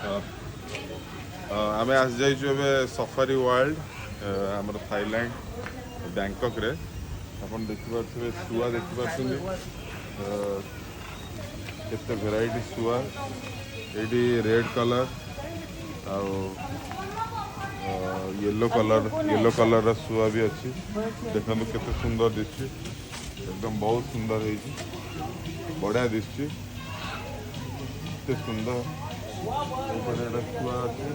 आमे आस जाइछु एबे safari world हमर थाईलैंड बैंकॉक रे अपन देखि पारथुबे सुआ देखि पारछुनी केते वेराइटी सुआ एडी रेड कलर आउ येलो कलर रा सुआ भी अच्छी देखंतु केते सुंदर दिसछि एकदम बहुत सुंदर है बढ़िया दिसछि केते सुंदर छुआ अच्छे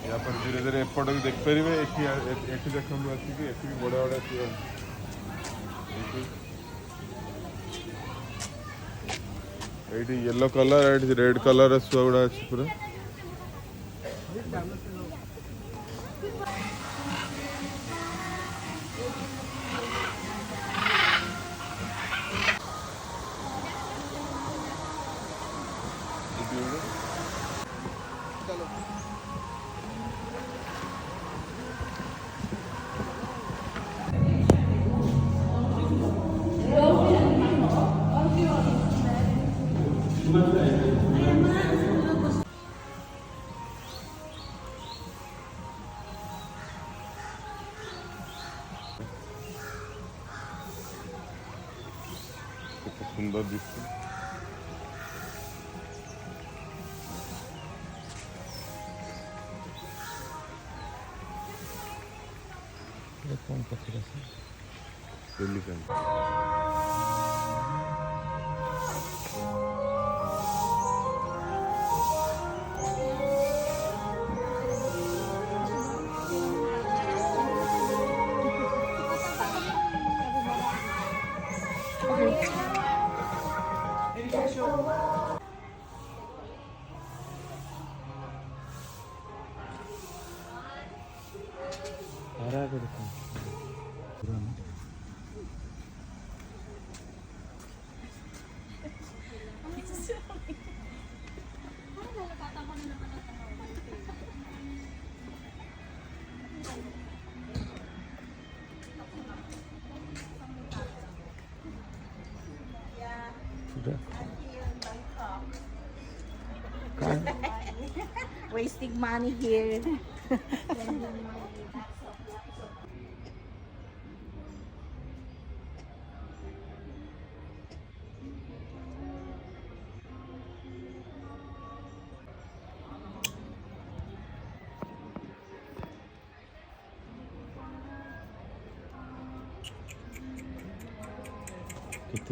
या पर धीरे धीरे एपट भी देखिपारे एटी देखते आसिक एटी भी बढ़िया बढ़िया छुआ ये येलो कलर ये रेड कलर छुआ गुड़ा अच्छी पूरा सुंदर दिखते कौन पत्थर Wasting money here.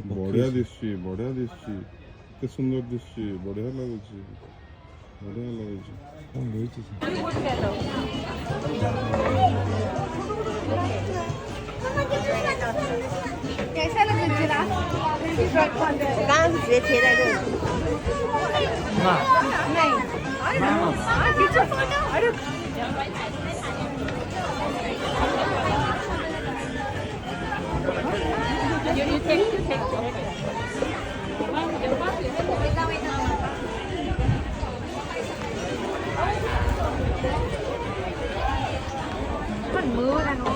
बढ़िया दिसछि केते सुंदर दिसछि बढ़िया लागुछि कौन लेछि कैसा लगा जीरा गांव से थे रे नहीं हां टीचर अरे you take con mưa ra nó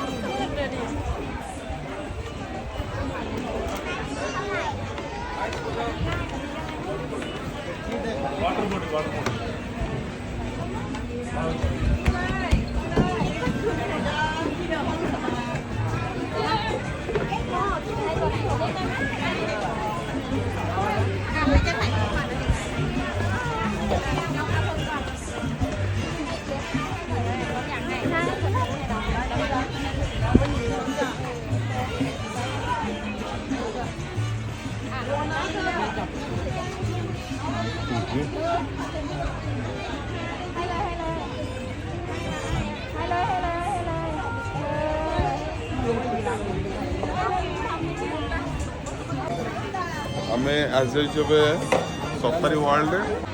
आमे आज जाइछबे सफारी वर्ल्ड रे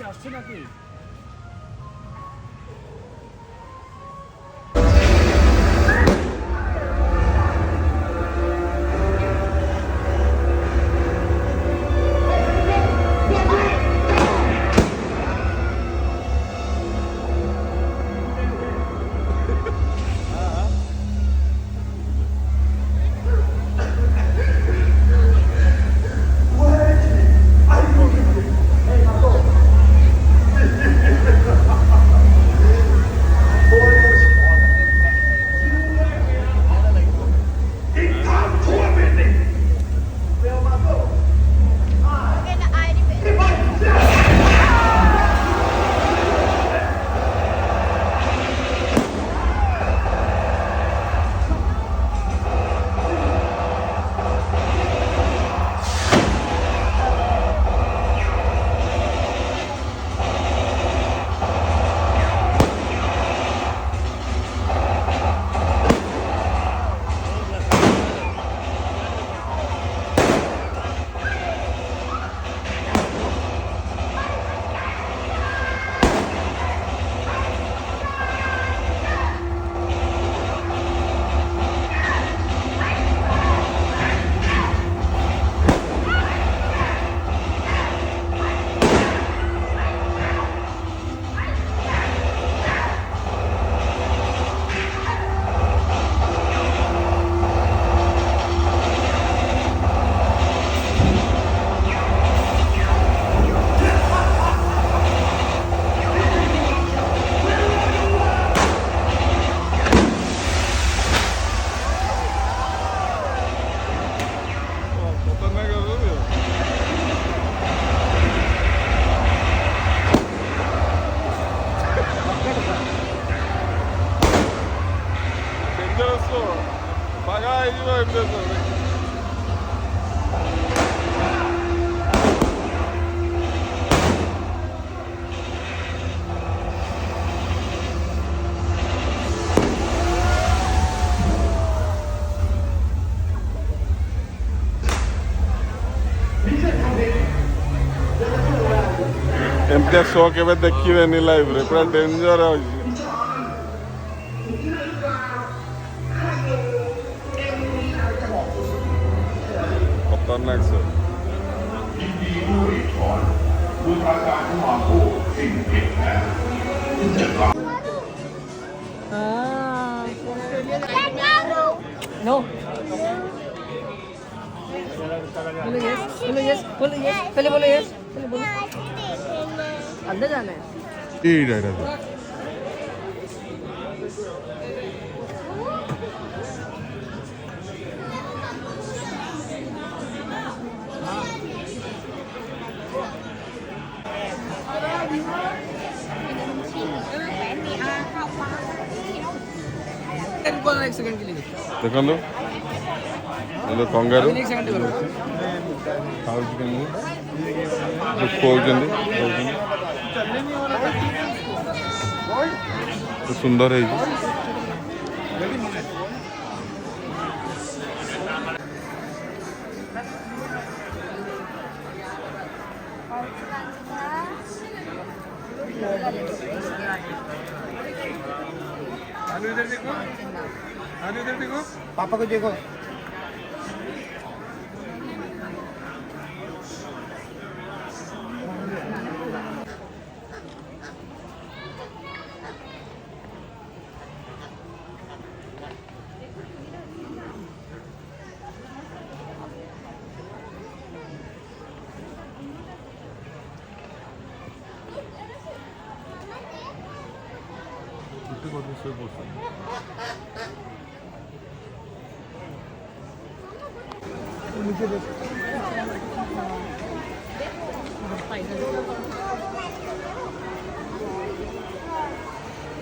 আসছে নাকি? ଏମିତିଆ ଶୋ କେବେ ଦେଖିବେନି ଲାଇଭରେ, ପୁରା ଡେଞ୍ଜର ଅଛି। ଖତରନାକ ଶୋ। No. बोलो यस, बोलो यस, बोलो यस, पहले बोलो यस, पहले बोलो। अंदर जाना है। ଏଇଟା ଏଇଟା एक सेकंड के लिए ଦେଖନ୍ତୁ ଏ କଙ୍ଗାରୁ एक सेकंड करो ଖାଉଛି କେମିତି ଖୁଆଉଛନ୍ତି ସୁନ୍ଦର ହେଇଛି। इधर देखो, इधर देखो, पापा को देखो।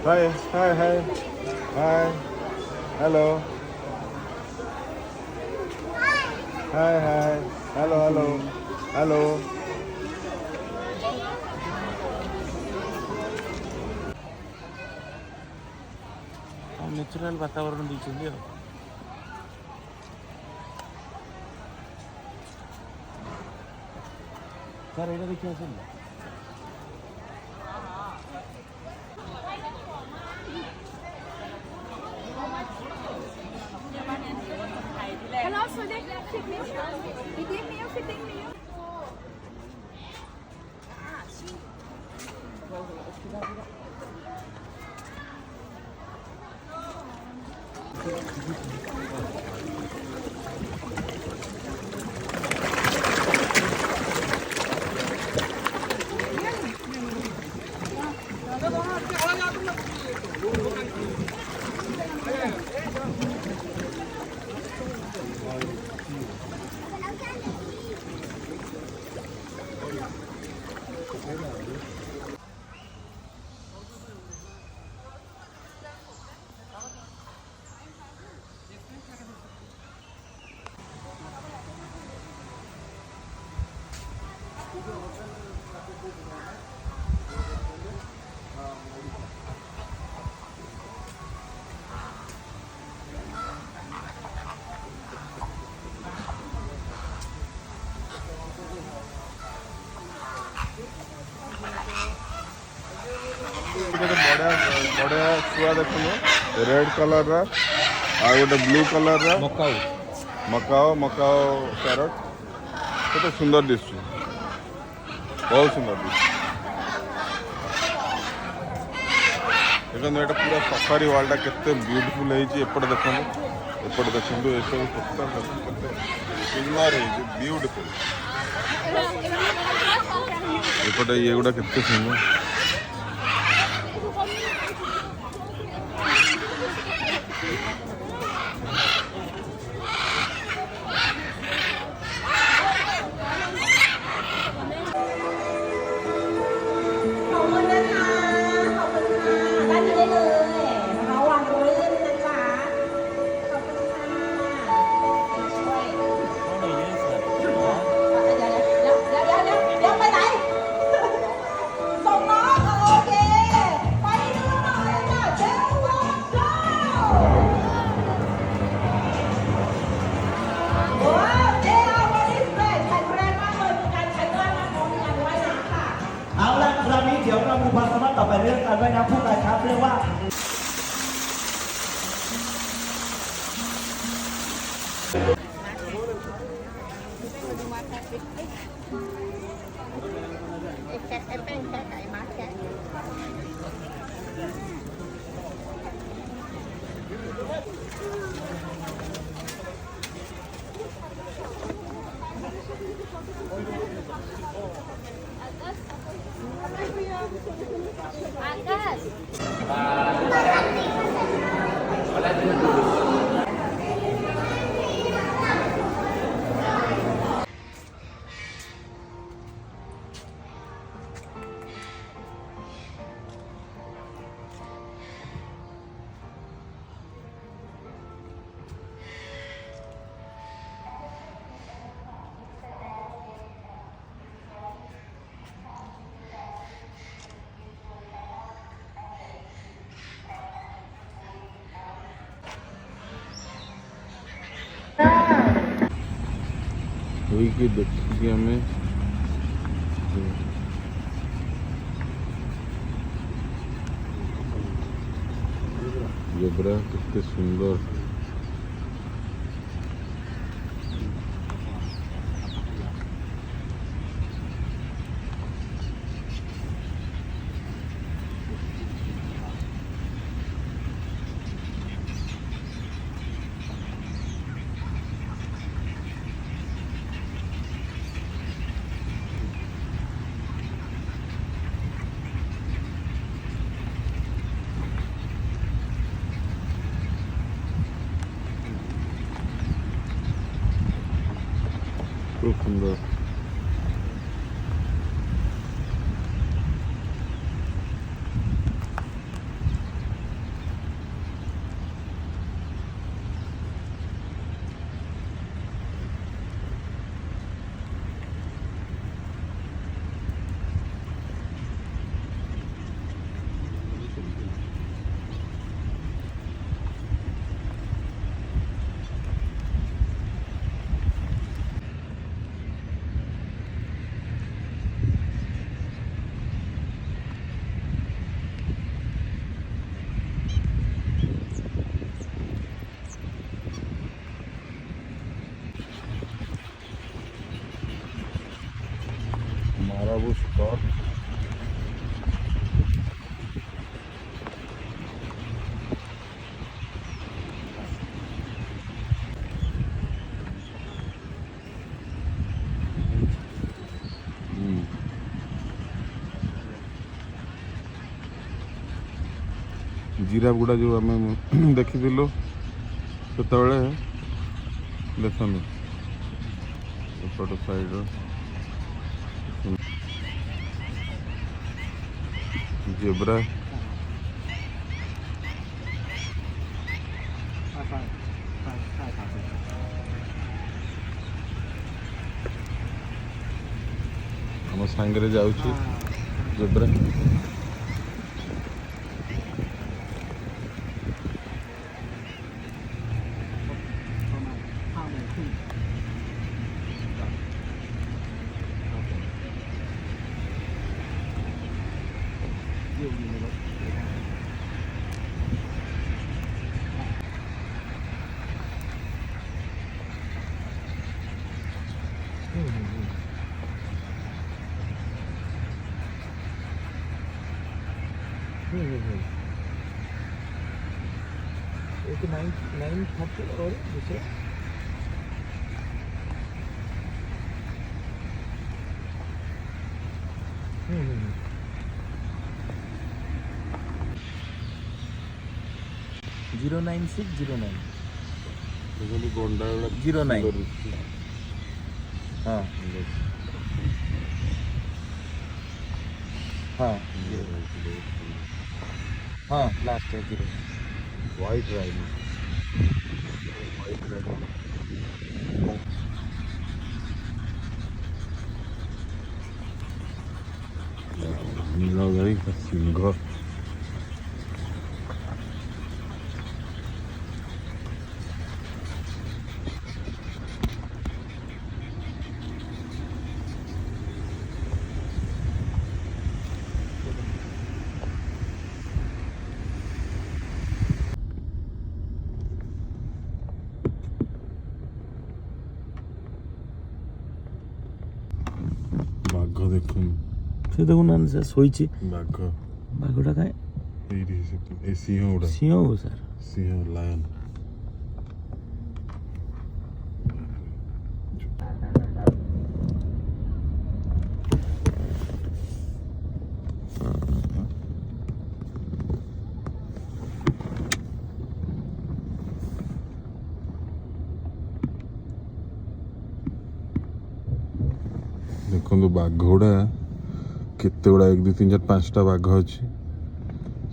Hi, hi, hi, hi, hello, hi, hi, hello, hello, hello. Natural वातावरण ଦେଇଛନ୍ତି ଆଉ ସାର୍ ଏଇଟା ଦେଖି ଆସନ୍ତୁ बढ़िया बढ़िया छुआ देखुन रेड कलर आ गोटे blue colour macaw macaw macaw parrot केते सुंदर दिसु बहुत सुंदर दिसु देखो एटा पूरा सफारी वालटा केते ब्यूटीफुल है एपटे देखो ये सब पत्थर केते सुंदर है ब्यूटीफुल एपटे ये गुडा केते सुंदर देखिए हमें जेब्रा कितने सुंदर खूब सुंदर ମାରାବୁ ଷ୍ଟଲ୍। ଜିରାଫ ଗୁଡ଼ା ଯେଉଁ ଆମେ ଦେଖିଥିଲୁ ସେତେବେଳେ ଦେଖନ୍ତୁ ଏପଟ ସାଇଡ଼ର ଜେବ୍ରା ଆମ ସାଙ୍ଗରେ ଯାଉଛି ଜେବ୍ରା। एक 9:30 और दूसरा जीरो 9609 ଗଣ୍ଡା 09 हाँ हाँ हाँ लास्ट है 0 White rhino. White rhino. Nilgai का सिंह। ବାଘ ଦେଖୁନ ସେ ଦେଖୁନାହାନ୍ତି ସାର୍ ଶୋଇଛି ବାଘ ବାଘଟା କାଇଁ ଏଇଠି ଏ ସିଂହ ଗୁଡ଼ା ସିଂହ ହଉ ସାର୍ ସିଂହ ଲାୟନ ଦେଖନ୍ତୁ ବାଘ ଗୁଡ଼ା କେତେ ଗୁଡ଼ା 1 2 3 4 5ଟା ବାଘ ଅଛି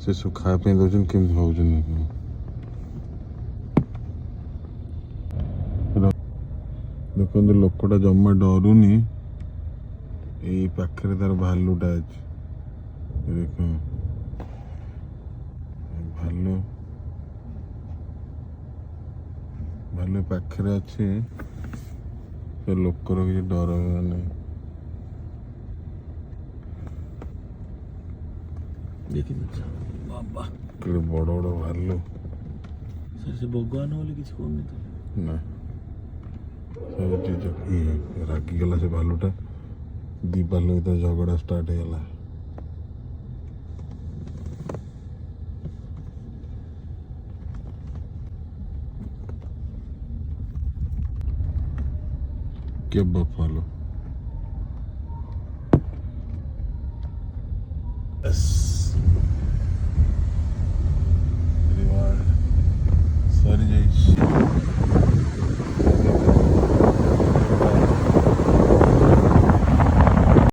ସେ ସବୁ ଖାଇବା ପାଇଁ ଦେଉଛନ୍ତି କେମିତି ଭାବୁଛନ୍ତି ଦେଖନ୍ତୁ ଲୋକଟା ଜମା ଡରୁନି ଏଇ ପାଖରେ ତାର ଭାଲୁଟା ଅଛି ଦେଖ ଭାଲୁ ପାଖରେ ଅଛି ସେ ଲୋକର କିଛି ଡର ନାହିଁ ବାବା ବଡ଼ ବଡ଼ ଭାଲୁ ସାର୍ ସେ ଭଗବାନ ବୋଲି କିଛି କହୁନି ତ ନା ରାଗିଗଲା ସେ ଭାଲୁଟା ଦି ଭାଲୁ ଭିତରେ ଝଗଡ଼ା ଷ୍ଟାର୍ଟ ହେଇଗଲା के बफालो